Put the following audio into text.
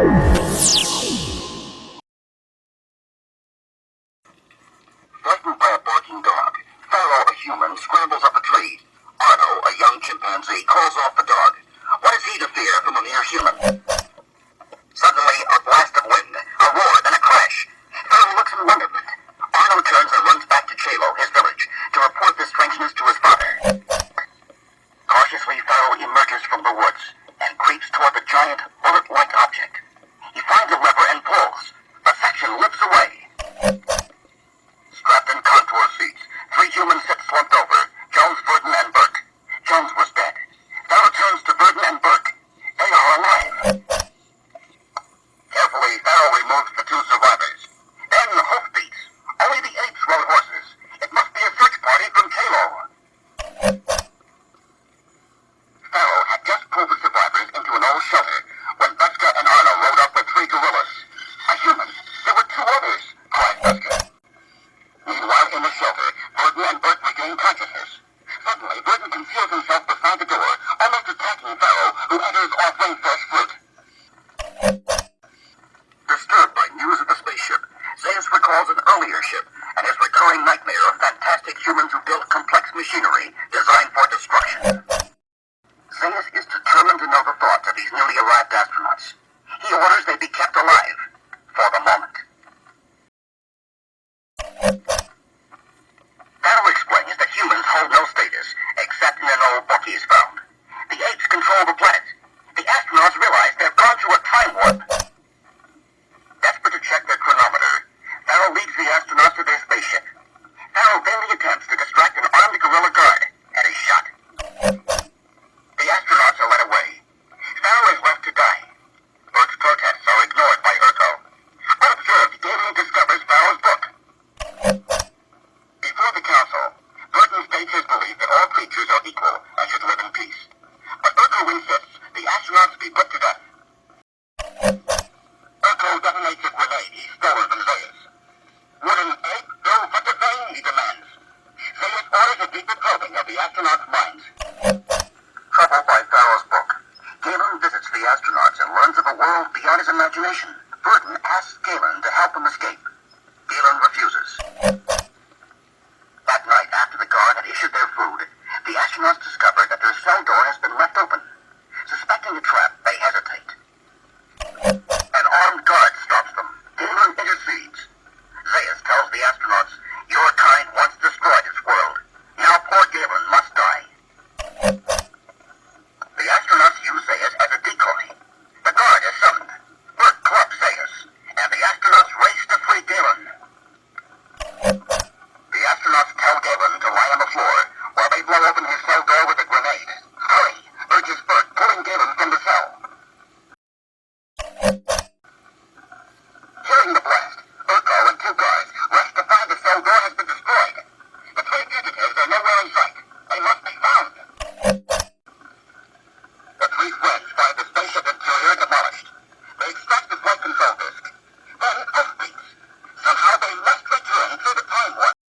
Frightened by a barking dog, Pharaoh, a human, scrambles up a tree. Arno, a young chimpanzee, calls off the dog. What is he to fear from a mere human? Suddenly, a blast of wind, a roar, then a crash. Pharaoh looks in wonderment. Arno turns and runs back to Chelo, his village, to report the strangeness to his father. Cautiously, Pharaoh emerges from the woods and creeps toward the giant, bullet-like object. He finds a lever and pulls. The section lifts away. Strapped in contour seats, three humans sit slumped over, Jones, Burton, and Burke. Jones was dead. Pharaoh turns to Burton and Burke. They are alive. Carefully, Pharaoh removes the two survivors. Then hoof beats. Only the apes rode horses. It must be a search party from Chelo. Pharaoh had just pulled the survivors into an old shelter when Buska and Arno rode up with three gorillas. A human. There were two others, cried Buska. Meanwhile, in the shelter, Burton and Burke regain consciousness. Suddenly, Burton conceals himself beside the door, almost attacking Pharaoh, who enters offering fresh fruit. Disturbed by news of the spaceship, Zeus recalls an earlier ship and his recurring nightmare of fantastic humans who built complex machinery designed for destruction. Zeus is determined to know the thoughts of these newly arrived astronauts. He orders they be kept alive, for the moment. Pharaoh explains that humans hold no status, except in an old book he's found. The apes control the planet. The astronauts realize they've gone through a time warp. Desperate to check their chronometer, Pharaoh leads the astronauts to their spaceship. Pharaoh vainly attempts to distract an armed gorilla guard, and is shot. The astronauts are led away. Pharaoh is left to die. Burke's protests are ignored by Urko. Unobserved, Galen discovers Pharaoh's book. Before the council, Burton states his belief that all creatures are equal and should live in peace. But Urko insists the astronauts be put to death. Urko detonates a grenade he's stolen from Zeus. Would an ape go for the thing, he demands. Zeus orders a deeper probing of the astronauts' minds. Troubled by Pharaoh's book, Galen visits the astronauts and learns of a world beyond his imagination. Burton asks Galen to help him escape. Galen refuses. That night, after the guard had issued their food, the astronauts discover that their cell door has been left open. Suspecting a trap, they hesitate. An armed guard stops them. Galen intercedes. Zeus tells the astronauts, "Your kind once destroyed its world. Now poor Galen must die." The astronauts use Zeus as a decoy. The guard is summoned. Burke clubs Zeus, and the astronauts race to free Galen. The astronauts tell Galen to lie on the floor while they blow open his cell door with a grenade.